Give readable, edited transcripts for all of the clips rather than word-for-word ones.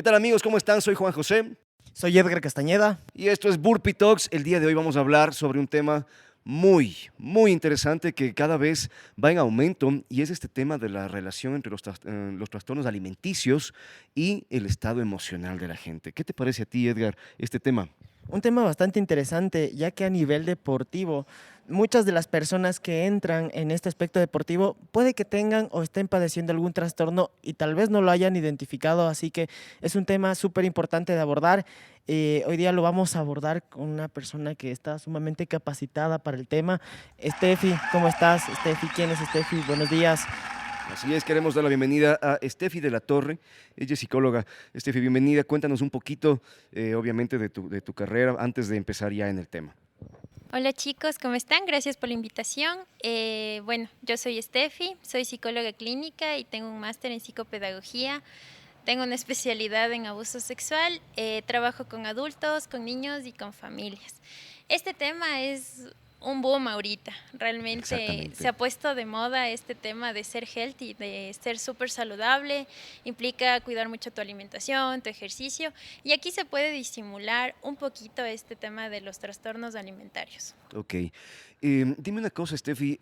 ¿Qué tal amigos? ¿Cómo están? Soy Juan José Soy Edgar Castañeda. y esto es Burpee Talks. El día de hoy vamos a hablar sobre un tema muy interesante que cada vez va en aumento y es este tema de la relación entre los trastornos alimenticios y el estado emocional de la gente. ¿Qué te parece a ti, Edgar, este tema? Un tema bastante interesante, ya que a nivel deportivo, muchas de las personas que entran en este aspecto deportivo puede que tengan o estén padeciendo algún trastorno y tal vez no lo hayan identificado, así que es un tema súper importante de abordar. Hoy día lo vamos a abordar con una persona que está sumamente capacitada para el tema. Steffi, ¿cómo estás? Steffi, ¿quién es Steffi? Buenos días. Así es, queremos dar la bienvenida a Steffi de la Torre. Ella es psicóloga. Steffi, bienvenida. Cuéntanos un poquito, obviamente, de tu carrera antes de empezar ya en el tema. Hola chicos, ¿cómo están? Gracias por la invitación. Bueno, yo soy Steffi, soy psicóloga clínica y tengo un máster en psicopedagogía. Tengo una especialidad en abuso sexual. Trabajo con adultos, con niños y con familias. Este tema es un boom ahorita. Realmente Exactamente. se ha puesto de moda este tema de ser healthy, de ser súper saludable. Implica cuidar mucho tu alimentación, tu ejercicio. Y aquí se puede disimular un poquito este tema de los trastornos alimentarios. Ok. Dime una cosa, Steffi.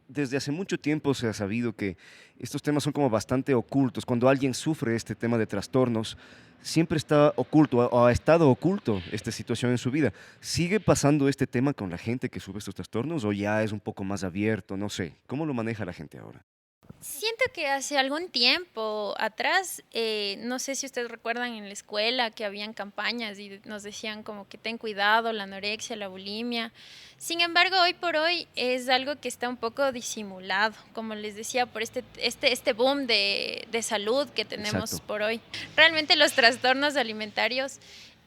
Desde hace mucho tiempo se ha sabido que estos temas son como bastante ocultos. Cuando alguien sufre este tema de trastornos, siempre está oculto o ha estado oculto esta situación en su vida. ¿Sigue pasando este tema con la gente que sufre estos trastornos o ya es un poco más abierto? No sé. ¿Cómo lo maneja la gente ahora? Siento que hace algún tiempo atrás, no sé si ustedes recuerdan en la escuela que habían campañas y nos decían como que ten cuidado, la anorexia, la bulimia. Sin embargo, hoy por hoy es algo que está un poco disimulado, como les decía, por este boom de salud que tenemos Exacto. por hoy. Realmente los trastornos alimentarios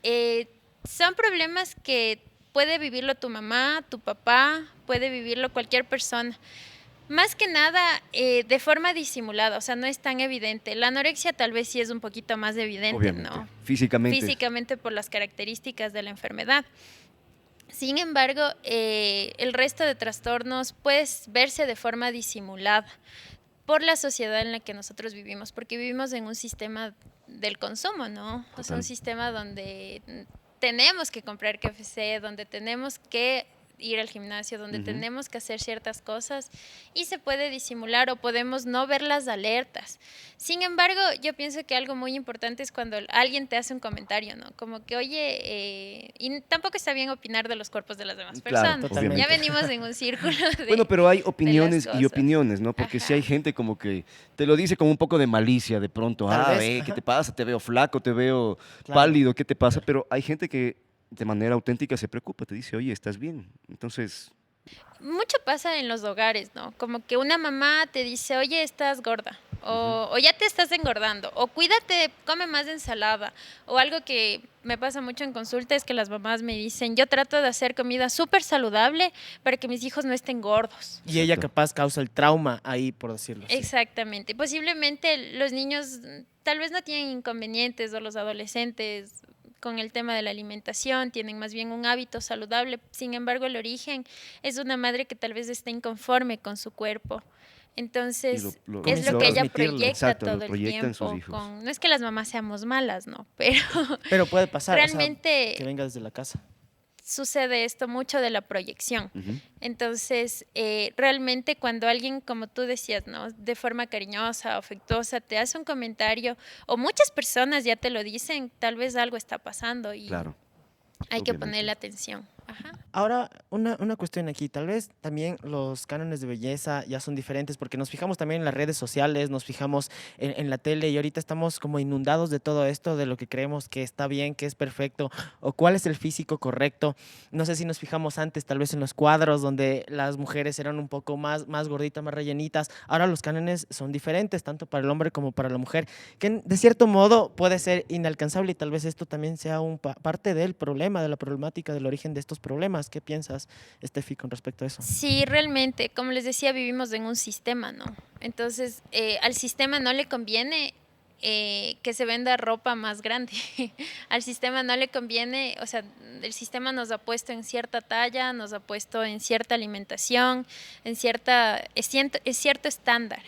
eh, son problemas que puede vivirlo tu mamá, tu papá, puede vivirlo cualquier persona. Más que nada de forma disimulada, o sea, no es tan evidente. La anorexia tal vez sí es un poquito más evidente, Obviamente. ¿no? Físicamente. Físicamente por las características de la enfermedad. Sin embargo, el resto de trastornos puede verse de forma disimulada por la sociedad en la que nosotros vivimos, porque vivimos en un sistema del consumo, ¿no? O sea, un Total. sistema donde tenemos que comprar KFC, donde tenemos que ir al gimnasio, donde Ujú. tenemos que hacer ciertas cosas y se puede disimular o podemos no ver las alertas. Sin embargo, yo pienso que algo muy importante es cuando alguien te hace un comentario, ¿no? Como que, oye, y tampoco está bien opinar de los cuerpos de las demás Claro, personas. Ya obviamente. Totalmente. venimos en un círculo Bueno, pero hay de las opiniones y cosas. opiniones, ¿no? Porque si hay Ajá. gente como que te lo dice con un poco de malicia de pronto, Tal vez, ve, ¿qué ajá, te pasa? Te veo flaco, te veo claro. pálido, ¿qué te pasa? Pero hay gente que de manera auténtica se preocupa, te dice, oye, ¿estás bien? Entonces, Mucho pasa en los hogares, ¿no? Como que una mamá te dice, oye, estás gorda, ujú, o ya te estás engordando, o cuídate, come más ensalada, o algo que me pasa mucho en consulta es que las mamás me dicen, yo trato de hacer comida súper saludable para que mis hijos no estén gordos. Y ella exacto. capaz causa el trauma ahí, por decirlo así. Exactamente. posiblemente los niños tal vez no tienen inconvenientes o los adolescentes con el tema de la alimentación, tienen más bien un hábito saludable. Sin embargo, el origen es una madre que tal vez está inconforme con su cuerpo. Y lo, Entonces, lo, es Comienza lo a que ella transmitirlo. proyecta exacto, lo todo el proyectan en sus tiempo. hijos. No es que las mamás seamos malas, ¿no? Pero Pero puede pasar, o sea, que realmente venga desde la casa. sucede esto mucho de la proyección. Ujú. Entonces, realmente cuando alguien, como tú decías, ¿no? De forma cariñosa, afectuosa, te hace un comentario, o muchas personas ya te lo dicen, tal vez algo está pasando y Claro, hay que obviamente. ponerle atención. Ajá. Ahora, una cuestión aquí, tal vez también los cánones de belleza ya son diferentes porque nos fijamos también en las redes sociales, nos fijamos en la tele y ahorita estamos como inundados de todo esto, de lo que creemos que está bien, que es perfecto o cuál es el físico correcto. No sé si nos fijamos antes tal vez en los cuadros donde las mujeres eran un poco más gorditas, más rellenitas. Ahora los cánones son diferentes, tanto para el hombre como para la mujer, que de cierto modo puede ser inalcanzable y tal vez esto también sea parte del problema, de la problemática, del origen de estos problemas. ¿Qué piensas, Steffi, con respecto a eso? Sí, realmente, como les decía, vivimos en un sistema, ¿no? Entonces, al sistema no le conviene que se venda ropa más grande. Al sistema no le conviene, o sea, el sistema nos ha puesto en cierta talla, nos ha puesto en cierta alimentación, es cierto estándar.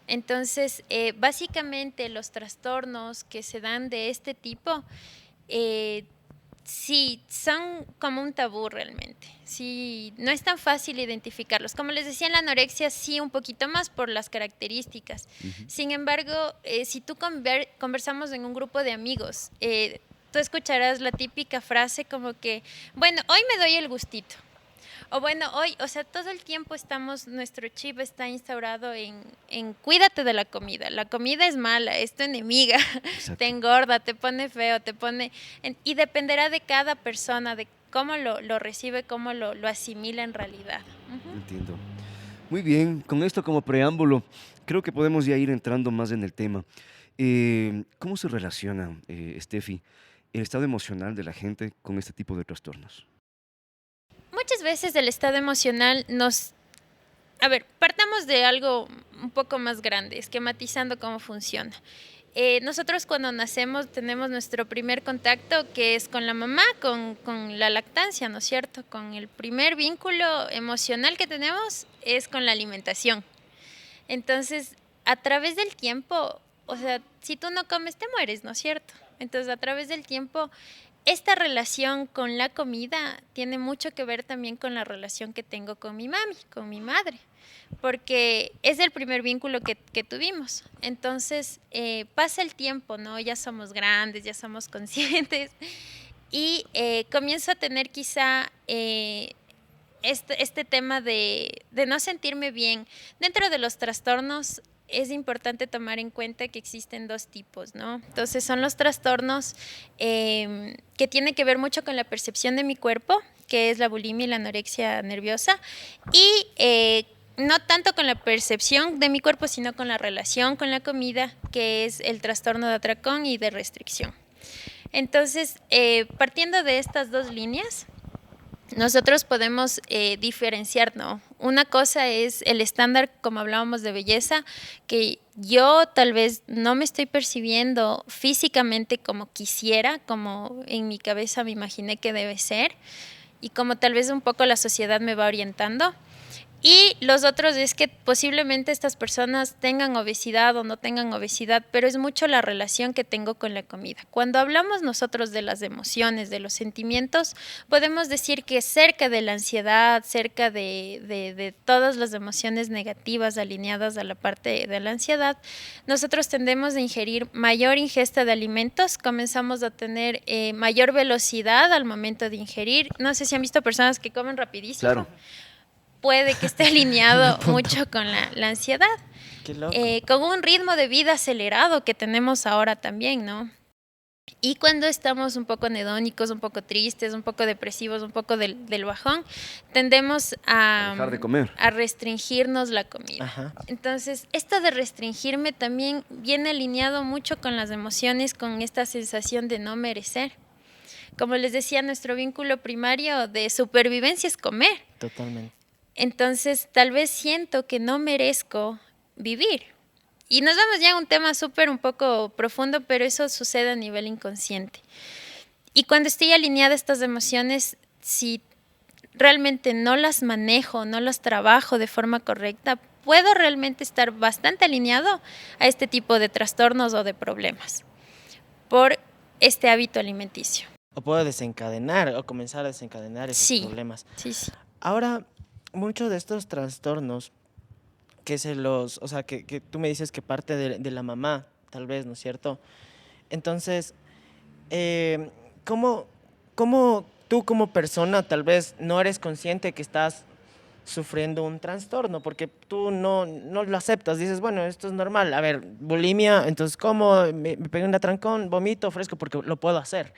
Entonces, básicamente los trastornos que se dan de este tipo, eh, sí, son como un tabú realmente. Sí, no es tan fácil identificarlos. Como les decía, en la anorexia sí un poquito más por las características. Ujú. Sin embargo, si tú conversamos en un grupo de amigos, tú escucharás la típica frase como que, bueno, hoy me doy el gustito. O bueno, hoy, o sea, todo el tiempo nuestro chip está instaurado en cuídate de la comida. La comida es mala, es tu enemiga, te Exacto. engorda, te pone feo, y dependerá de cada persona, de cómo lo recibe, cómo lo asimila en realidad. Ujú. Entiendo. Muy bien, con esto como preámbulo, creo que podemos ya ir entrando más en el tema. ¿Cómo se relaciona, Steffi, el estado emocional de la gente con este tipo de trastornos? Muchas veces el estado emocional a ver, partamos de algo un poco más grande, esquematizando cómo funciona. Nosotros cuando nacemos tenemos nuestro primer contacto que es con la mamá, con la lactancia, ¿no es cierto? Con el primer vínculo emocional que tenemos es con la alimentación. Entonces, a través del tiempo, o sea, si tú no comes te mueres, ¿no es cierto? Entonces, a través del tiempo, esta relación con la comida tiene mucho que ver también con la relación que tengo con mi mami, con mi madre, porque es el primer vínculo que tuvimos. Entonces, pasa el tiempo, ¿no? Ya somos grandes, ya somos conscientes y comienzo a tener quizá este tema de no sentirme bien. Dentro de los trastornos es importante tomar en cuenta que existen dos tipos, ¿no? Entonces son los trastornos que tienen que ver mucho con la percepción de mi cuerpo, que es la bulimia y la anorexia nerviosa, y no tanto con la percepción de mi cuerpo, sino con la relación con la comida, que es el trastorno de atracón y de restricción. Entonces, partiendo de estas dos líneas, nosotros podemos diferenciar, ¿no? Una cosa es el estándar, como hablábamos de belleza, que yo tal vez no me estoy percibiendo físicamente como quisiera, como en mi cabeza me imaginé que debe ser, y como tal vez un poco la sociedad me va orientando. Y los otros es que posiblemente estas personas tengan obesidad o no tengan obesidad, pero es mucho la relación que tengo con la comida. Cuando hablamos nosotros de las emociones, de los sentimientos, podemos decir que cerca de la ansiedad, cerca de todas las emociones negativas alineadas a la parte de la ansiedad, nosotros tendemos a ingerir mayor ingesta de alimentos, comenzamos a tener mayor velocidad al momento de ingerir. No sé si han visto personas que comen rapidísimo. Claro. Puede que esté alineado mucho con la ansiedad, Qué loco. con un ritmo de vida acelerado que tenemos ahora también, ¿no? Y cuando estamos un poco anhedónicos, un poco tristes, un poco depresivos, un poco del bajón, tendemos Dejar de comer. a restringirnos la comida. Ajá. Entonces, esto de restringirme también viene alineado mucho con las emociones, con esta sensación de no merecer. Como les decía, nuestro vínculo primario de supervivencia es comer. Totalmente. Entonces, tal vez siento que no merezco vivir. Y nos vamos ya a un tema un poco profundo, pero eso sucede a nivel inconsciente. Y cuando estoy alineada a estas emociones, si realmente no las manejo, no las trabajo de forma correcta, puedo realmente estar bastante alineado a este tipo de trastornos o de problemas por este hábito alimenticio. O puedo desencadenar o comenzar a desencadenar esos Sí, problemas. sí. Ahora, muchos de estos trastornos o sea, que tú me dices que parte de la mamá, tal vez, ¿no es cierto? Entonces, eh, ¿cómo, cómo tú como persona tal vez no eres consciente que estás sufriendo un trastorno? Porque tú no lo aceptas, dices, bueno, esto es normal. A ver, bulimia, entonces, ¿cómo? Me pegué un atrancón, vomito, fresco, porque lo puedo hacer.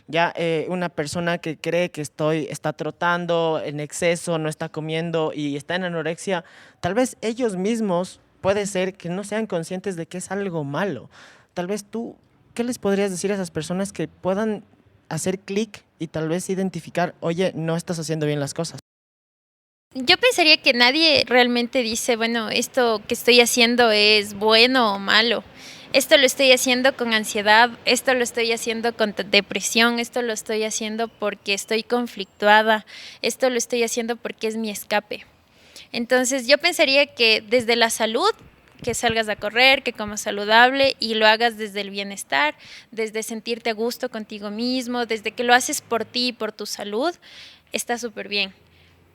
Ya una persona que cree que está trotando en exceso, no está comiendo y está en anorexia, tal vez ellos mismos puede ser que no sean conscientes de que es algo malo. Tal vez tú, ¿qué les podrías decir a esas personas que puedan hacer clic y tal vez identificar, oye, no estás haciendo bien las cosas? Yo pensaría que nadie realmente dice, bueno, esto que estoy haciendo es bueno o malo. Esto lo estoy haciendo con ansiedad, esto lo estoy haciendo con depresión, esto lo estoy haciendo porque estoy conflictuada, esto lo estoy haciendo porque es mi escape. Entonces yo pensaría que desde la salud, que salgas a correr, que comas saludable y lo hagas desde el bienestar, desde sentirte a gusto contigo mismo, desde que lo haces por ti y por tu salud, está súper bien.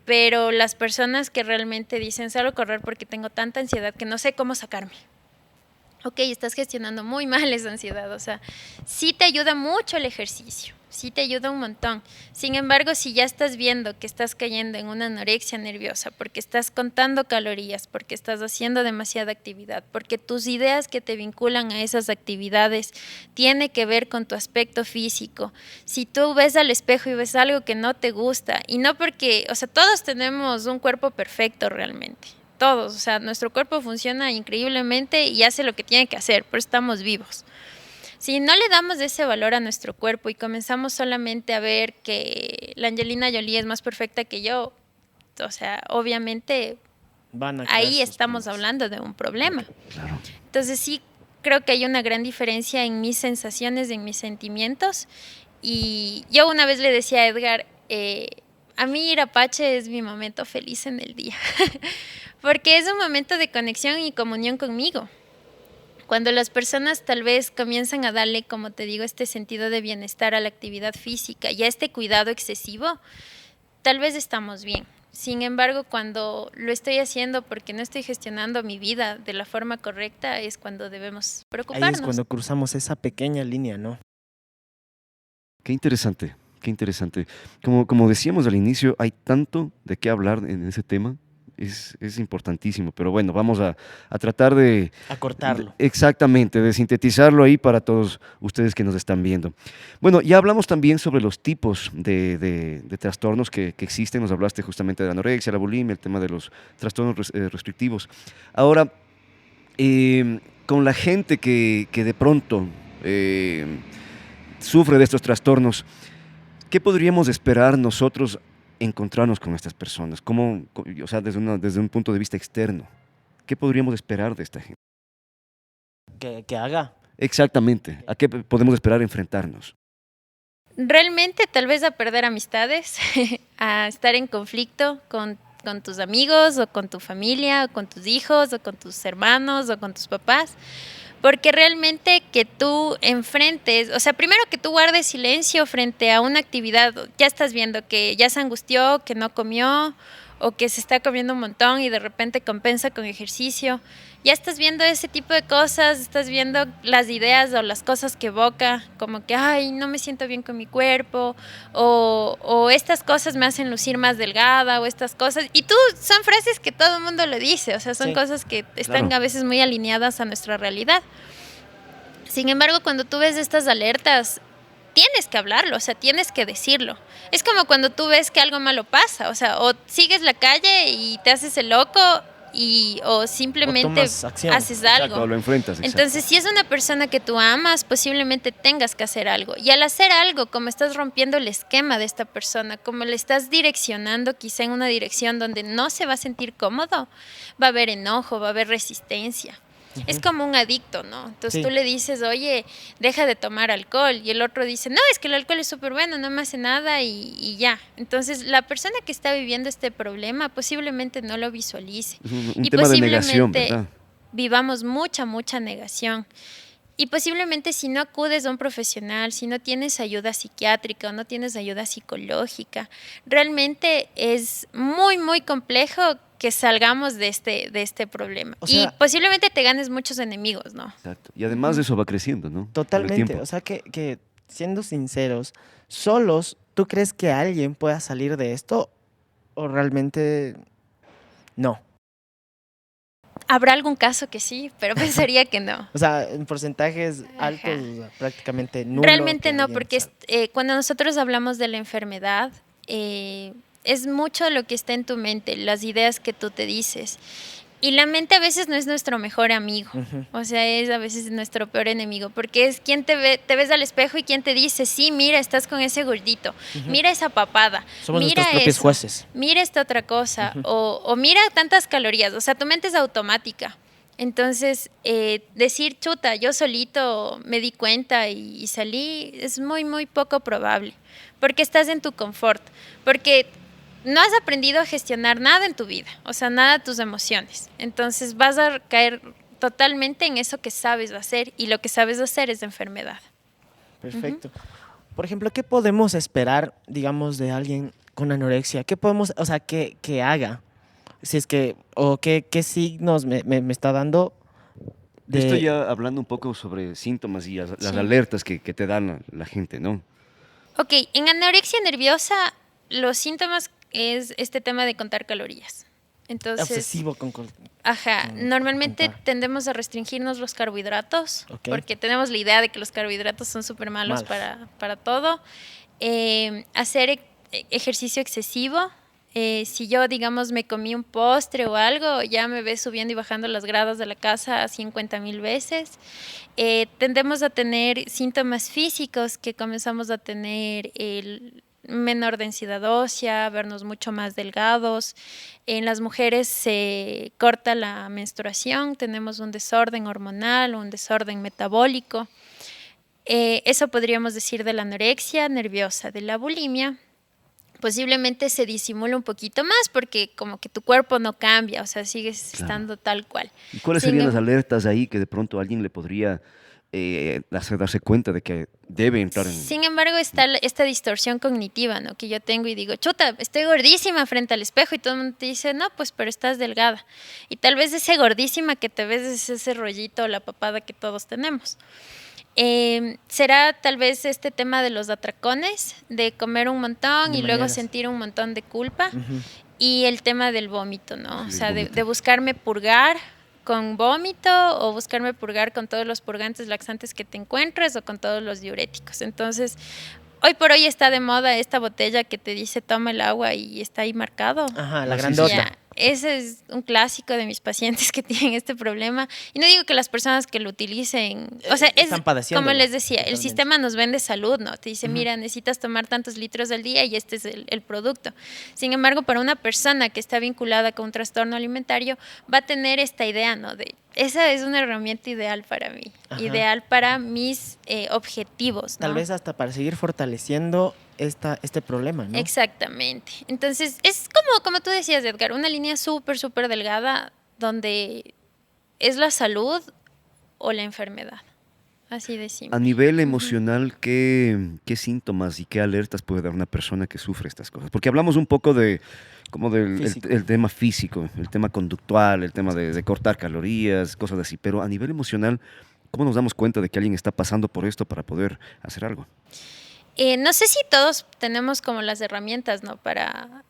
Pero las personas que realmente dicen, salgo a correr porque tengo tanta ansiedad que no sé cómo sacarme. Ok, estás gestionando muy mal esa ansiedad, o sea, sí te ayuda mucho el ejercicio, sí te ayuda un montón. Sin embargo, si ya estás viendo que estás cayendo en una anorexia nerviosa, porque estás contando calorías, porque estás haciendo demasiada actividad, porque tus ideas que te vinculan a esas actividades tienen que ver con tu aspecto físico, si tú ves al espejo y ves algo que no te gusta, y no porque, o sea, todos tenemos un cuerpo perfecto realmente. Todos, o sea, nuestro cuerpo funciona increíblemente y hace lo que tiene que hacer, pero estamos vivos. Si no le damos ese valor a nuestro cuerpo y comenzamos solamente a ver que la Angelina Jolie es más perfecta que yo, o sea, obviamente ahí estamos hablando de un problema. Claro. Entonces sí creo que hay una gran diferencia en mis sensaciones, en mis sentimientos. Y yo una vez le decía a Edgar, a mí Irapache es mi momento feliz en el día, porque es un momento de conexión y comunión conmigo. Cuando las personas tal vez comienzan a darle, como te digo, este sentido de bienestar a la actividad física y a este cuidado excesivo, tal vez estamos bien. Sin embargo, cuando lo estoy haciendo porque no estoy gestionando mi vida de la forma correcta, es cuando debemos preocuparnos. Ahí es cuando cruzamos esa pequeña línea, ¿no? Qué interesante, qué interesante. Como decíamos al inicio, hay tanto de qué hablar en ese tema. Es importantísimo, pero bueno, vamos a tratar de... Acortarlo. Exactamente, de sintetizarlo ahí para todos ustedes que nos están viendo. Bueno, ya hablamos también sobre los tipos de trastornos que existen. Nos hablaste justamente de la anorexia, la bulimia, el tema de los trastornos restrictivos. Ahora, con la gente que de pronto sufre de estos trastornos, ¿qué podríamos esperar nosotros encontrarnos con estas personas? ¿Cómo, o sea, desde un punto de vista externo, qué podríamos esperar de esta gente? Que haga. Exactamente, ¿a qué podemos esperar enfrentarnos? Realmente tal vez a perder amistades, a estar en conflicto con tus amigos o con tu familia o con tus hijos o con tus hermanos o con tus papás. Porque realmente que tú enfrentes, o sea, primero que tú guardes silencio frente a una actividad, ya estás viendo que ya se angustió, que no comió o que se está comiendo un montón y de repente compensa con ejercicio. Ya estás viendo ese tipo de cosas, estás viendo las ideas o las cosas que evoca, como que, ay, no me siento bien con mi cuerpo, o estas cosas me hacen lucir más delgada, o estas cosas. Y tú, son frases que todo el mundo le dice, o sea, son cosas que están a veces muy alineadas a nuestra realidad. Sin embargo, cuando tú ves estas alertas, tienes que hablarlo, o sea, tienes que decirlo. Es como cuando tú ves que algo malo pasa, o sea, o sigues la calle y te haces el loco o simplemente haces algo. Exacto, lo enfrentas. Exacto. Entonces, si es una persona que tú amas, posiblemente tengas que hacer algo. Y al hacer algo, como estás rompiendo el esquema de esta persona, como le estás direccionando quizá en una dirección donde no se va a sentir cómodo, va a haber enojo, va a haber resistencia. Es como un adicto, ¿no? Entonces tú le dices, oye, deja de tomar alcohol. Y el otro dice, no, es que el alcohol es súper bueno, no me hace nada y ya. Entonces la persona que está viviendo este problema posiblemente no lo visualice. Un tema de negación, ¿verdad? Vivamos mucha negación. Y posiblemente si no acudes a un profesional, si no tienes ayuda psiquiátrica o no tienes ayuda psicológica, realmente es muy complejo que salgamos de este problema. O sea, y posiblemente te ganes muchos enemigos, ¿no? Exacto. Y además de eso va creciendo, ¿no? Totalmente. O sea, que siendo sinceros, solos, ¿tú crees que alguien pueda salir de esto o realmente no? Habrá algún caso que sí, pero pensaría que no. O sea, en porcentajes altos, o sea, prácticamente nulo. Realmente no, porque cuando nosotros hablamos de la enfermedad, es mucho lo que está en tu mente, las ideas que tú te dices. Y la mente a veces no es nuestro mejor amigo, o sea, es a veces nuestro peor enemigo, porque es quien te ves al espejo y quien te dice, sí, mira, estás con ese gordito, mira esa papada, somos mira nuestros propios jueces. Mira esta otra cosa, o mira tantas calorías, o sea, tu mente es automática. Entonces, decir, chuta, yo solito me di cuenta y salí, es muy poco probable, porque estás en tu confort, porque no has aprendido a gestionar nada en tu vida, o sea, nada de tus emociones. Entonces vas a caer totalmente en eso que sabes hacer, y lo que sabes hacer es de enfermedad. Perfecto. Por ejemplo, ¿qué podemos esperar, digamos, de alguien con anorexia? ¿Qué podemos, o sea, que haga? Si es que, o qué signos me está dando Esto de... ya hablando un poco sobre síntomas y las Sí. alertas que te dan la gente, ¿no? Ok, en anorexia nerviosa los síntomas es este tema de contar calorías. Entonces, obsesivo ajá, con normalmente contar. tendemos a restringirnos los carbohidratos, Ok. porque tenemos la idea de que los carbohidratos son súper malos para todo. Hacer ejercicio excesivo. Si yo, digamos, me comí un postre o algo, ya me ves subiendo y bajando las gradas de la casa 50.000 veces. Tendemos a tener síntomas físicos, que comenzamos a tener el menor densidad ósea, vernos mucho más delgados. En las mujeres se corta la menstruación, tenemos un desorden hormonal, un desorden metabólico. Eso podríamos decir de la anorexia nerviosa. De la bulimia, posiblemente se disimula un poquito más porque como que tu cuerpo no cambia, o sea, sigues estando tal cual. ¿Y cuáles Sin serían las em- alertas ahí que de pronto alguien le podría hacer darse cuenta de que debe entrar en... Sin embargo, está esta distorsión cognitiva, ¿no? Que yo tengo y digo, chuta, estoy gordísima frente al espejo, y todo el mundo te dice, no, pues, pero estás delgada. Y tal vez ese gordísima que te ves es ese rollito o la papada que todos tenemos. Será tal vez este tema de los atracones, de comer un montón De y luego maneras. sentir un montón de culpa. Ujú. Y el tema del vómito, ¿no? Sí, O sea, el de vómito. buscarme purgar con vómito, o buscarme purgar con todos los purgantes laxantes que te encuentres, o con todos los diuréticos. Entonces, hoy por hoy está de moda esta botella que te dice toma el agua y está ahí marcado. Ajá, la Ah, sí, grandota. sí, Ya, ese es un clásico de mis pacientes que tienen este problema. Y no digo que las personas que lo utilicen, o sea, es Están padeciéndolo, como les decía, el totalmente. sistema nos vende salud, ¿no? Te dice, Ujú. mira, necesitas tomar tantos litros al día y este es el producto. Sin embargo, para una persona que está vinculada con un trastorno alimentario, va a tener esta idea, ¿no? De, esa es una herramienta ideal para mí, Ajá. ideal para mis objetivos, ¿no? Tal vez hasta para seguir fortaleciendo este problema, ¿no? Exactamente. Entonces, es como tú decías, Edgar, una línea súper, súper delgada donde es la salud o la enfermedad. Así de A simple. nivel emocional, ¿qué síntomas y qué alertas puede dar una persona que sufre estas cosas? Porque hablamos un poco de como del Físico. el tema físico, el tema conductual, el tema de cortar calorías, cosas así, pero a nivel emocional, ¿cómo nos damos cuenta de que alguien está pasando por esto para poder hacer algo? No sé si todos tenemos como las herramientas, ¿no? Para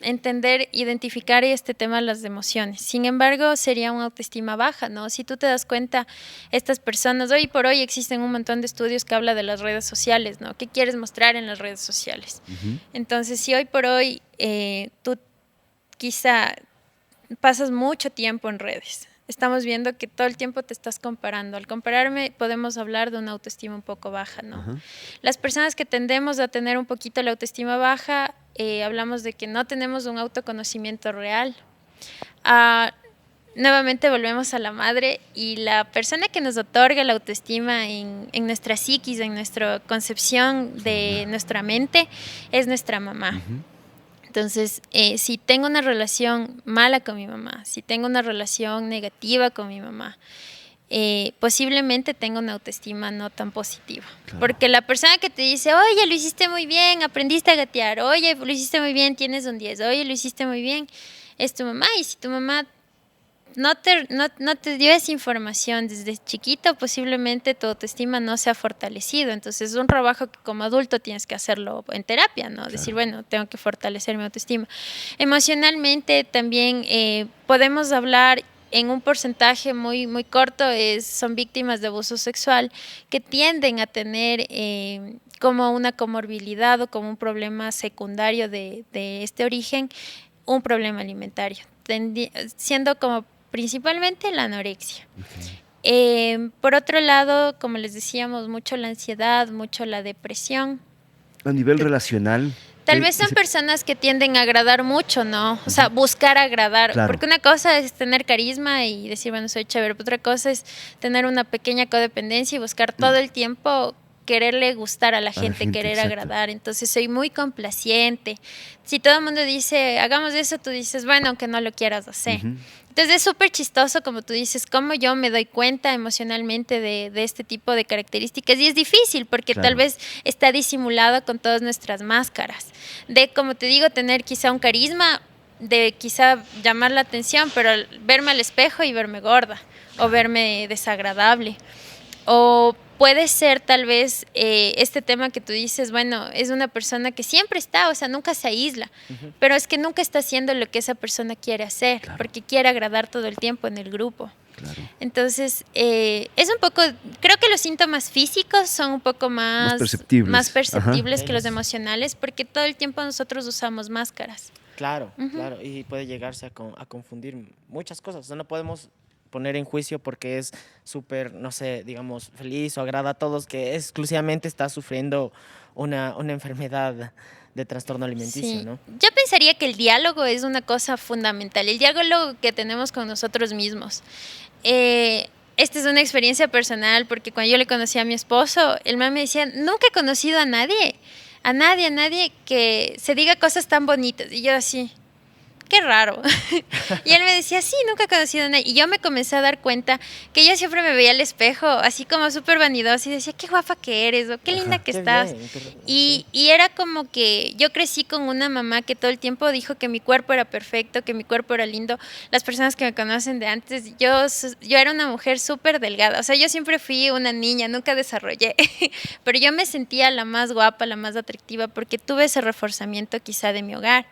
entender, identificar este tema de las emociones. Sin embargo, sería una autoestima baja, ¿no? Si tú te das cuenta, estas personas, hoy por hoy existen un montón de estudios que hablan de las redes sociales, ¿no? ¿Qué quieres mostrar en las redes sociales? Entonces, si hoy por hoy tú quizá pasas mucho tiempo en redes, estamos viendo que todo el tiempo te estás comparando. Al compararme podemos hablar de una autoestima un poco baja, ¿no? Ajá. Las personas que tendemos a tener un poquito la autoestima baja, hablamos de que no tenemos un autoconocimiento real. Nuevamente volvemos a la madre, y la persona que nos otorga la autoestima en nuestra psiquis, en nuestra concepción de nuestra mente, es nuestra mamá. Entonces, si tengo una relación mala con mi mamá, si tengo una relación negativa con mi mamá, posiblemente tenga una autoestima no tan positiva. Claro. Porque la persona que te dice, oye, lo hiciste muy bien, aprendiste a gatear, oye, lo hiciste muy bien, tienes un 10, oye, lo hiciste muy bien, es tu mamá. Y si tu mamá no te dio esa información desde chiquito, posiblemente tu autoestima no se ha fortalecido. Entonces es un trabajo que como adulto tienes que hacerlo en terapia, ¿no? Claro. Decir, bueno, tengo que fortalecer mi autoestima. Emocionalmente también podemos hablar en un porcentaje muy, muy corto, son víctimas de abuso sexual que tienden a tener como una comorbilidad o como un problema secundario de este origen, un problema alimentario, siendo como principalmente la anorexia. Por otro lado, como les decíamos, mucho la ansiedad, mucho la depresión. A nivel relacional. Tal vez son personas que tienden a agradar mucho, ¿no? O sea, buscar agradar. Claro. Porque una cosa es tener carisma y decir, bueno, soy chévere, pero otra cosa es tener una pequeña codependencia y buscar todo el tiempo quererle gustar a la gente, querer agradar. Entonces soy muy complaciente. Si todo el mundo dice, hagamos eso, tú dices, bueno, aunque no lo quieras hacer. Entonces es súper chistoso, como tú dices, cómo yo me doy cuenta emocionalmente de este tipo de características. Y es difícil porque tal Claro. vez está disimulado con todas nuestras máscaras. De, como te digo, tener quizá un carisma, de quizá llamar la atención, pero verme al espejo y verme gorda o verme desagradable. O puede ser tal vez este tema que tú dices, bueno, es una persona que siempre está, o sea, nunca se aísla, pero es que nunca está haciendo lo que esa persona quiere hacer, Claro. porque quiere agradar todo el tiempo en el grupo. Claro. Entonces, es un poco, creo que los síntomas físicos son un poco Más perceptibles. más perceptibles Ajá. que los emocionales, porque todo el tiempo nosotros usamos máscaras. Claro, Ujú. claro, y puede llegarse a confundir muchas cosas. O sea, no podemos poner en juicio porque es súper, no sé, digamos, feliz o agrada a todos que exclusivamente está sufriendo una enfermedad de trastorno alimenticio, Sí, ¿no? yo pensaría que el diálogo es una cosa fundamental, el diálogo que tenemos con nosotros mismos. Esta es una experiencia personal porque cuando yo le conocí a mi esposo, el man me decía, nunca he conocido a nadie, a nadie que se diga cosas tan bonitas. Y yo así, qué raro. Y él me decía, sí, nunca he conocido a nadie. Y yo me comencé a dar cuenta que yo siempre me veía al espejo, así como súper vanidosa, y decía, qué guapa que eres, o qué linda que Qué estás. bien, Y era como que yo crecí con una mamá que todo el tiempo dijo que mi cuerpo era perfecto, que mi cuerpo era lindo. Las personas que me conocen de antes, yo era una mujer súper delgada. O sea, yo siempre fui una niña, nunca desarrollé. Pero yo me sentía la más guapa, la más atractiva, porque tuve ese reforzamiento quizá de mi hogar.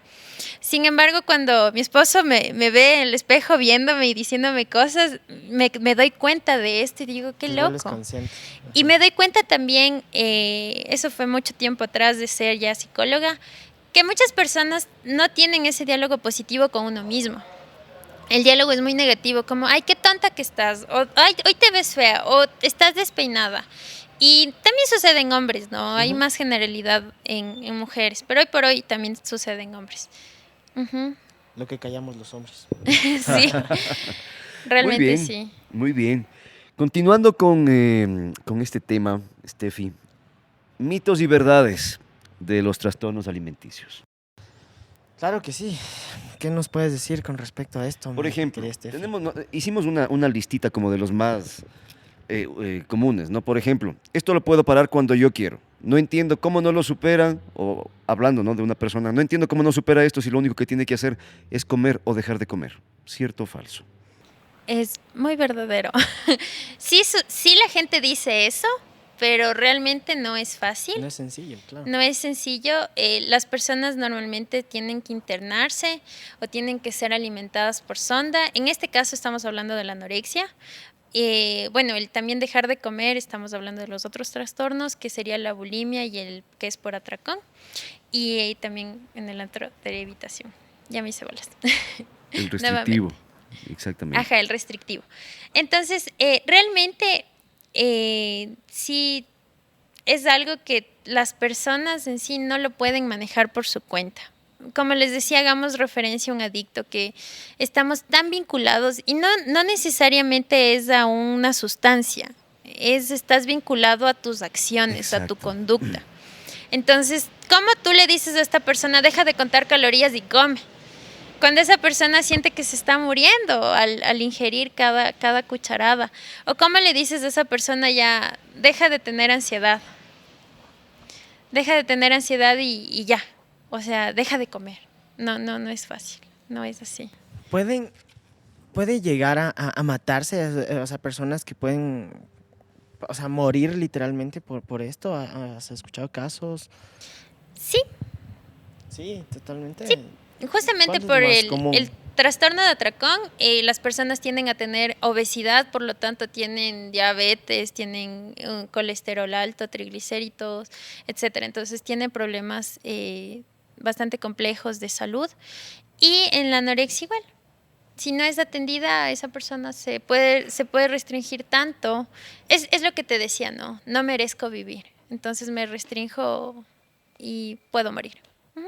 Sin embargo, cuando mi esposo me ve en el espejo viéndome y diciéndome cosas, me doy cuenta de esto y digo, qué Te vuelves loco. consciente. Y me doy cuenta también, eso fue mucho tiempo atrás de ser ya psicóloga, que muchas personas no tienen ese diálogo positivo con uno mismo. El diálogo es muy negativo, como, ay, qué tonta que estás, o ay, hoy te ves fea, o estás despeinada. Y también sucede en hombres, ¿no? Hay Ujú. más generalidad en mujeres, pero hoy por hoy también sucede en hombres. Ujú. Lo que callamos los hombres. Sí, Muy realmente bien, sí. muy bien. Continuando con este tema, Steffi, mitos y verdades de los trastornos alimenticios. Claro que sí. ¿Qué nos puedes decir con respecto a esto, Por mi ejemplo, querida Steffi? hicimos una listita como de los más comunes, ¿no? Por ejemplo, esto lo puedo parar cuando yo quiero. No entiendo cómo no lo supera, o hablando, ¿no?, de una persona, no entiendo cómo no supera esto si lo único que tiene que hacer es comer o dejar de comer. ¿Cierto o falso? Es muy verdadero. Sí, sí la gente dice eso, pero realmente no es fácil. No es sencillo, claro. No es sencillo. Las personas normalmente tienen que internarse o tienen que ser alimentadas por sonda. En este caso estamos hablando de la anorexia. Bueno, el también dejar de comer, estamos hablando de los otros trastornos, que sería la bulimia y el que es por atracón. Y también en el antro de evitación. Ya me hice bolas. El Nuevamente. restrictivo, exactamente. Ajá, el restrictivo. Entonces, realmente, sí es algo que las personas en sí no lo pueden manejar por su cuenta. Como les decía, hagamos referencia a un adicto que estamos tan vinculados y no necesariamente es a una sustancia, estás vinculado a tus acciones, a tu Exacto. conducta. Entonces, ¿cómo tú le dices a esta persona, deja de contar calorías y come? Cuando esa persona siente que se está muriendo al ingerir cada cucharada. O cómo le dices a esa persona ya, deja de tener ansiedad. Deja de tener ansiedad y ya. O sea, deja de comer. No es fácil. No es así. Puede llegar a matarse, o sea, personas que pueden, o sea, morir literalmente por esto. ¿Has escuchado casos? Sí, Sí, totalmente. Sí, justamente ¿Cuál es por más el común? trastorno de atracón, las personas tienden a tener obesidad, por lo tanto tienen diabetes, tienen colesterol alto, triglicéridos, etcétera. Entonces tienen problemas bastante complejos de salud. Y en la anorexia igual. Si no es atendida, esa persona se puede restringir tanto. Es lo que te decía, ¿no? No merezco vivir. Entonces me restrinjo y puedo morir. Ujú.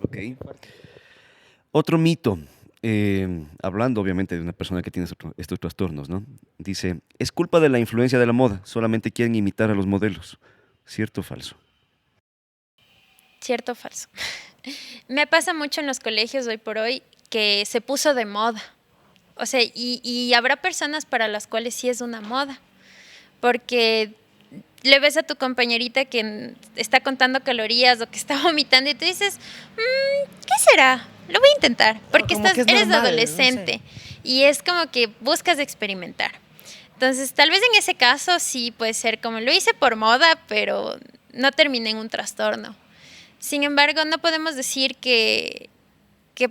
Ok. Otro mito, hablando obviamente de una persona que tiene estos trastornos, ¿no? Dice, es culpa de la influencia de la moda, solamente quieren imitar a los modelos. ¿Cierto o falso? ¿Cierto o falso? Me pasa mucho en los colegios hoy por hoy que se puso de moda O sea, y habrá personas para las cuales sí es una moda, porque le ves a tu compañerita que está contando calorías o que está vomitando y tú dices, ¿qué será? Lo voy a intentar, porque como que es eres normal, adolescente no sé. y es como que buscas experimentar. Entonces, tal vez en ese caso sí puede ser como lo hice por moda, pero no terminé en un trastorno. Sin embargo, no podemos decir que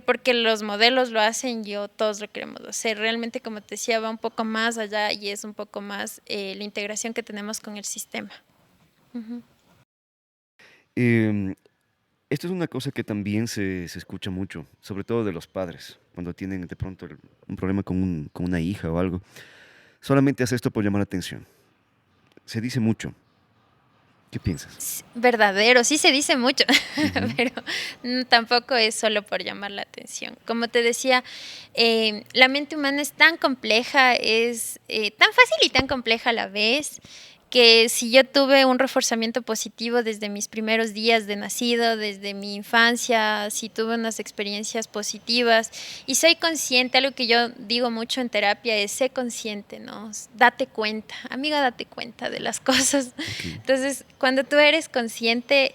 porque los modelos lo hacen, todos lo queremos hacer. Realmente, como te decía, va un poco más allá y es un poco más la integración que tenemos con el sistema. Uh-huh. Em, Esto es una cosa que también se escucha mucho, sobre todo de los padres, cuando tienen de pronto un problema con una hija o algo. Solamente hace esto por llamar la atención. Se dice mucho. ¿Qué piensas? Verdadero, sí se dice mucho, Ujú. pero tampoco es solo por llamar la atención. Como te decía, la mente humana es tan compleja, es tan fácil y tan compleja a la vez, que si yo tuve un reforzamiento positivo desde mis primeros días de nacido, desde mi infancia, si tuve unas experiencias positivas y soy consciente, algo que yo digo mucho en terapia es sé consciente, ¿no? Date cuenta, amiga, date cuenta de las cosas. Ok. Entonces, cuando tú eres consciente,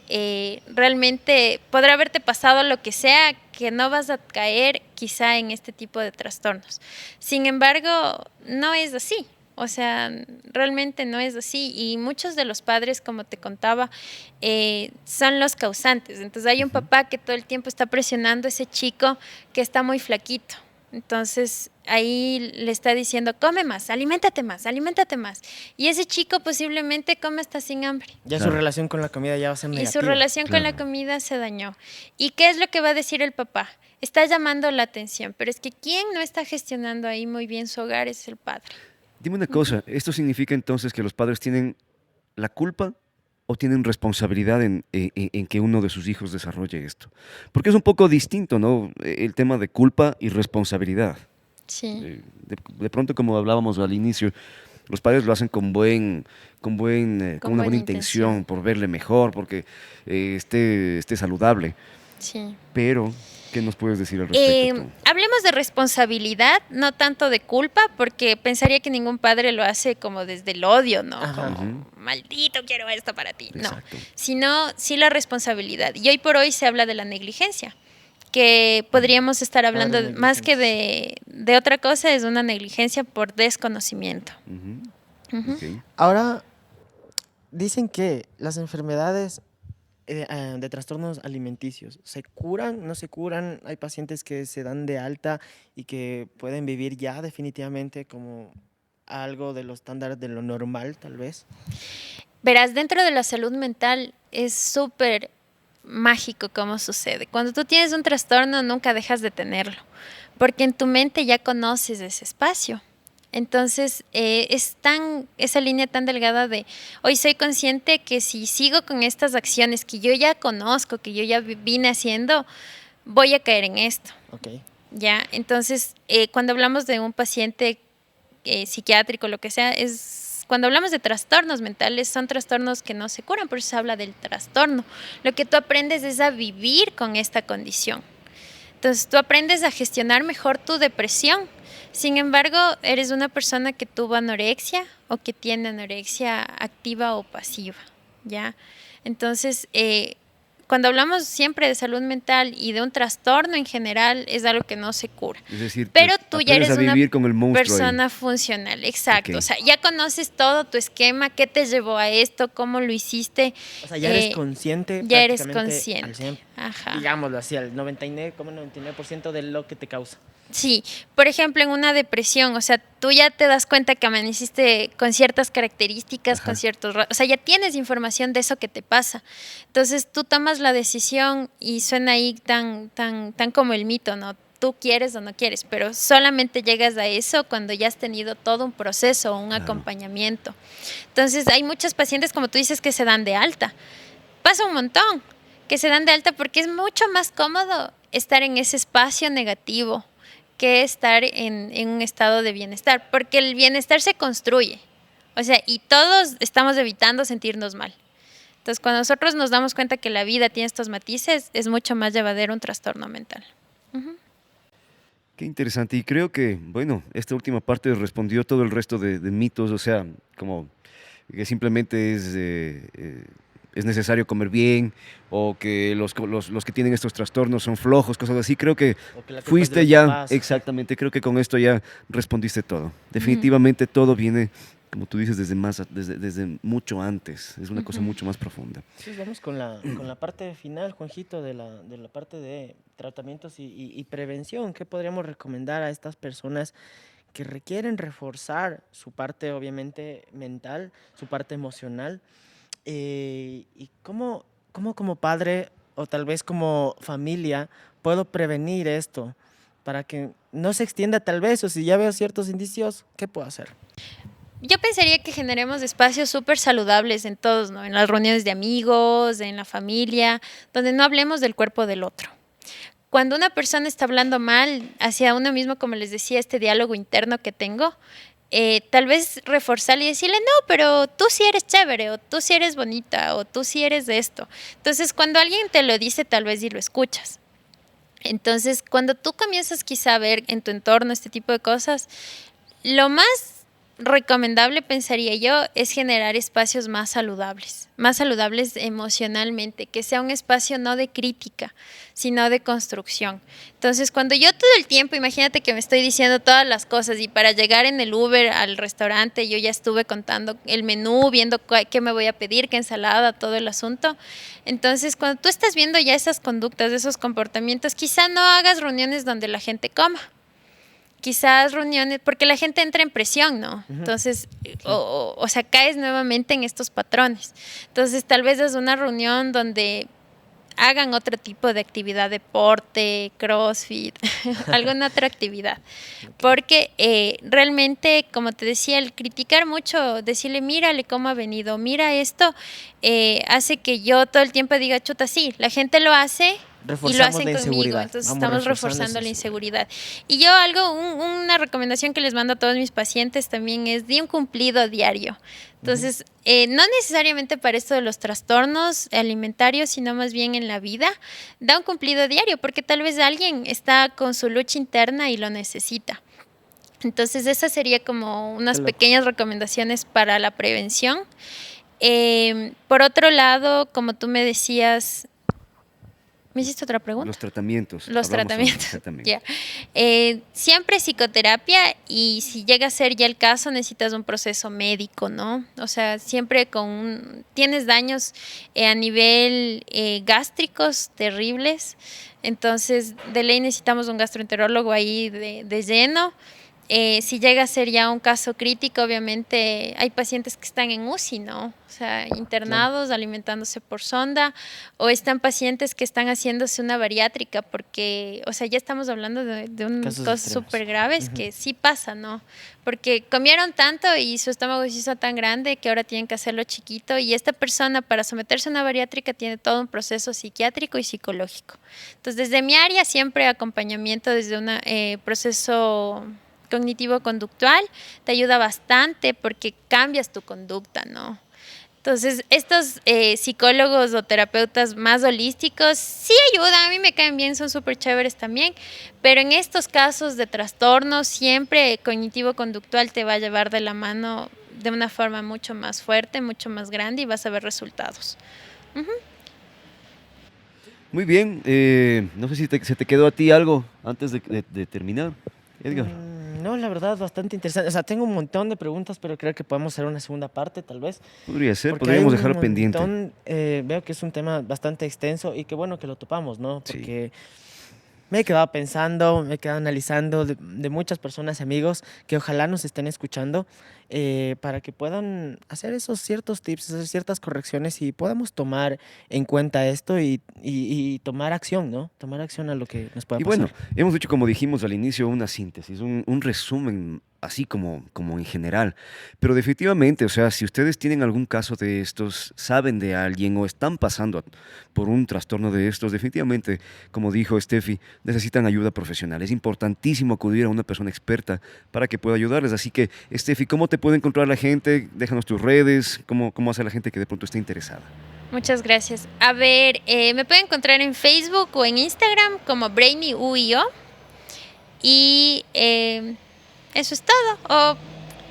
realmente podrá haberte pasado lo que sea, que no vas a caer quizá en este tipo de trastornos. Sin embargo, no es así. O sea, realmente no es así. Y muchos de los padres, como te contaba, son los causantes. Entonces hay un Ujú. papá que todo el tiempo está presionando a ese chico que está muy flaquito. Entonces ahí le está diciendo, come más, aliméntate más, aliméntate más. Y ese chico posiblemente come hasta sin hambre. Ya su Claro. relación con la comida ya va a ser Y negativa. su relación con la Claro. comida se dañó. ¿Y qué es lo que va a decir el papá? Está llamando la atención, pero es que quien no está gestionando ahí muy bien su hogar es el padre. Dime una cosa, ¿esto significa entonces que los padres tienen la culpa o tienen responsabilidad en que uno de sus hijos desarrolle esto? Porque es un poco distinto, ¿no? El tema de culpa y responsabilidad. Sí, De pronto, como hablábamos al inicio, los padres lo hacen con con una buena buena intención, intención. por verle mejor, porque esté saludable. Sí. Pero, ¿qué nos puedes decir al respecto tú? Hablemos de responsabilidad, no tanto de culpa, porque pensaría que ningún padre lo hace como desde el odio, ¿no? Ajá. Como, Ujú. maldito, quiero esto para ti. No, Exacto. sino sí la responsabilidad. Y hoy por hoy se habla de la negligencia, que podríamos estar hablando Padres más que negligentes. de otra cosa, es una negligencia por desconocimiento. Ujú. Ujú. Ok. Ahora, dicen que las enfermedades de trastornos alimenticios se curan, no se curan. Hay pacientes que se dan de alta y que pueden vivir ya definitivamente como algo de los estándares de lo normal, tal vez. Verás, dentro de la salud mental es súper mágico cómo sucede. Cuando tú tienes un trastorno, nunca dejas de tenerlo, porque en tu mente ya conoces ese espacio. Entonces, esa línea tan delgada de hoy soy consciente que si sigo con estas acciones que yo ya conozco, que yo ya vine haciendo, voy a caer en esto. Ok. Ya, entonces, cuando hablamos de un paciente psiquiátrico, lo que sea, cuando hablamos de trastornos mentales, son trastornos que no se curan, por eso se habla del trastorno. Lo que tú aprendes es a vivir con esta condición. Entonces, tú aprendes a gestionar mejor tu depresión. Sin embargo, eres una persona que tuvo anorexia o que tiene anorexia activa o pasiva, ¿ya? Entonces, cuando hablamos siempre de salud mental y de un trastorno en general, es algo que no se cura. Es decir, Pero tú ya aprendes eres a una vivir con el monstruo ahí. persona funcional, exacto. Ok. O sea, ya conoces todo tu esquema, qué te llevó a esto, cómo lo hiciste. O sea, ya eres eh, consciente ya eres prácticamente al consciente. 100, Ajá. digámoslo así, al 99,99% de lo que te causa. Sí, por ejemplo, en una depresión, o sea, tú ya te das cuenta que amaneciste con ciertas características, Ajá. con o sea, ya tienes información de eso que te pasa. Entonces, tú tomas la decisión y suena ahí tan como el mito, ¿no? Tú quieres o no quieres, pero solamente llegas a eso cuando ya has tenido todo un proceso, un Claro. acompañamiento. Entonces, hay muchos pacientes, como tú dices, que se dan de alta. Pasa un montón que se dan de alta porque es mucho más cómodo estar en ese espacio negativo que estar en un estado de bienestar, porque el bienestar se construye, o sea, y todos estamos evitando sentirnos mal. Entonces, cuando nosotros nos damos cuenta que la vida tiene estos matices, es mucho más llevadero un trastorno mental. Ujú. Qué interesante. Y creo que, bueno, esta última parte respondió todo el resto de mitos, o sea, como que simplemente es necesario comer bien o que los que tienen estos trastornos son flojos, cosas así. Creo que O que la culpa es de fuiste los ya, papás. exactamente, creo que con esto ya respondiste todo. Ujú, Definitivamente todo viene, como tú dices, desde mucho antes. Es una cosa ujú. mucho más profunda. Entonces vamos con la parte final, Juanjito, de la parte de tratamientos y prevención. ¿Qué podríamos recomendar a estas personas que requieren reforzar su parte, obviamente, mental, su parte emocional? ¿Y cómo como padre o tal vez como familia puedo prevenir esto para que no se extienda tal vez, o si ya veo ciertos indicios, ¿qué puedo hacer? Yo pensaría que generemos espacios súper saludables en todos, ¿no? En las reuniones de amigos, en la familia, donde no hablemos del cuerpo del otro. Cuando una persona está hablando mal hacia uno mismo, como les decía, este diálogo interno que tengo, tal vez reforzarle y decirle, no, pero tú sí eres chévere, o tú sí eres bonita, o tú sí eres de esto. Entonces, cuando alguien te lo dice, tal vez y lo escuchas. Entonces, cuando tú comienzas quizá a ver en tu entorno este tipo de cosas, lo más recomendable, pensaría yo, es generar espacios más saludables emocionalmente, que sea un espacio no de crítica, sino de construcción. Entonces, cuando yo todo el tiempo, imagínate que me estoy diciendo todas las cosas y para llegar en el Uber al restaurante yo ya estuve contando el menú, viendo qué me voy a pedir, qué ensalada, todo el asunto. Entonces, cuando tú estás viendo ya esas conductas, esos comportamientos, quizá no hagas reuniones donde la gente coma, quizás reuniones, porque la gente entra en presión, ¿no? Ujú, Entonces, sí. o sea, caes nuevamente en estos patrones. Entonces, tal vez es una reunión donde hagan otro tipo de actividad, deporte, CrossFit, alguna otra actividad. Ok. Porque realmente, como te decía, el criticar mucho, decirle, mírale cómo ha venido, mira esto, hace que yo todo el tiempo diga, chuta, sí, la gente lo hace y lo Reforzamos hacen la conmigo, inseguridad. entonces Vamos estamos reforzando reforzando esa la inseguridad. inseguridad. Y yo una recomendación que les mando a todos mis pacientes también es di un cumplido diario. Ujú. Entonces, no necesariamente para esto de los trastornos alimentarios, sino más bien en la vida, da un cumplido diario, porque tal vez alguien está con su lucha interna y lo necesita. Entonces, esa sería como Qué unas loco. pequeñas recomendaciones para la prevención. Por otro lado, como tú me decías, ¿me hiciste otra pregunta? Los tratamientos, Los hablamos sobre, tratamientos, exactamente. ya. Siempre psicoterapia y si llega a ser ya el caso necesitas un proceso médico, ¿no? O sea, siempre tienes daños a nivel gástricos terribles, entonces de ley necesitamos un gastroenterólogo ahí de lleno. Si llega a ser ya un caso crítico, obviamente hay pacientes que están en UCI, ¿no? O sea, Claro. internados, alimentándose por sonda, o están pacientes que están haciéndose una bariátrica, porque, o sea, ya estamos hablando de Casos cosas extremos. súper graves Ujú. que sí pasa, ¿no? Porque comieron tanto y su estómago se hizo tan grande que ahora tienen que hacerlo chiquito, y esta persona para someterse a una bariátrica tiene todo un proceso psiquiátrico y psicológico. Entonces, desde mi área siempre acompañamiento desde un proceso cognitivo-conductual, te ayuda bastante porque cambias tu conducta, ¿no? Entonces, estos psicólogos o terapeutas más holísticos sí ayudan, a mí me caen bien, son súper chéveres también, pero en estos casos de trastornos, siempre cognitivo-conductual te va a llevar de la mano de una forma mucho más fuerte, mucho más grande y vas a ver resultados. Ujú. Muy bien, no sé si se te quedó a ti algo antes de terminar, Edgar. No, la verdad, bastante interesante. O sea, tengo un montón de preguntas, pero creo que podemos hacer una segunda parte, tal vez. Podría ser, Porque hay podríamos un dejar pendiente. montón, veo que es un tema bastante extenso y qué bueno que lo topamos, ¿no? Sí. Porque me he quedado pensando, me he quedado analizando de muchas personas y amigos que ojalá nos estén escuchando para que puedan hacer esos ciertos tips, hacer ciertas correcciones y podamos tomar en cuenta esto y tomar acción, ¿no? Tomar acción a lo que nos pueda Y bueno, pasar. hemos dicho, como dijimos al inicio, una síntesis, un resumen, así como en general. Pero definitivamente, o sea, si ustedes tienen algún caso de estos, saben de alguien o están pasando por un trastorno de estos, definitivamente, como dijo Steffi, necesitan ayuda profesional. Es importantísimo acudir a una persona experta para que pueda ayudarles. Así que, Steffi, ¿cómo te puede encontrar la gente? Déjanos tus redes, cómo hace la gente que de pronto esté interesada. Muchas gracias. A ver, me pueden encontrar en Facebook o en Instagram como BrainyUIO. Y eso es todo. O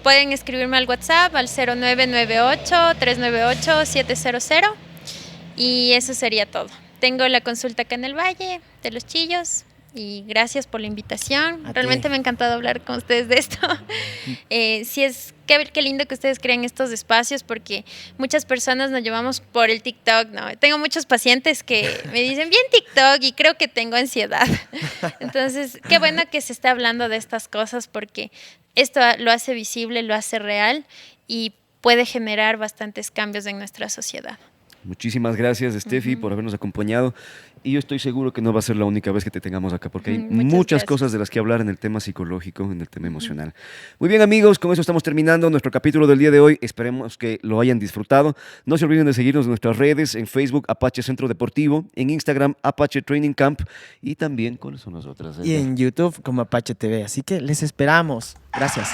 pueden escribirme al WhatsApp al 0998-398-700 y eso sería todo. Tengo la consulta acá en el Valle de Los Chillos y gracias por la invitación. Realmente me ha encantado hablar con ustedes de esto. Qué lindo que ustedes creen estos espacios porque muchas personas nos llevamos por el TikTok, ¿no? Tengo muchos pacientes que me dicen, bien TikTok, y creo que tengo ansiedad. Entonces, qué bueno que se esté hablando de estas cosas porque esto lo hace visible, lo hace real y puede generar bastantes cambios en nuestra sociedad. Muchísimas gracias, Steffi, por habernos acompañado. Y yo estoy seguro que no va a ser la única vez que te tengamos acá, porque hay muchas cosas de las que hablar en el tema psicológico, en el tema emocional. Muy bien, amigos, con eso estamos terminando nuestro capítulo del día de hoy. Esperemos que lo hayan disfrutado. No se olviden de seguirnos en nuestras redes, en Facebook, Apache Centro Deportivo, en Instagram, Apache Training Camp, y también, ¿cuáles son las otras? Y en YouTube como Apache TV. Así que les esperamos. Gracias.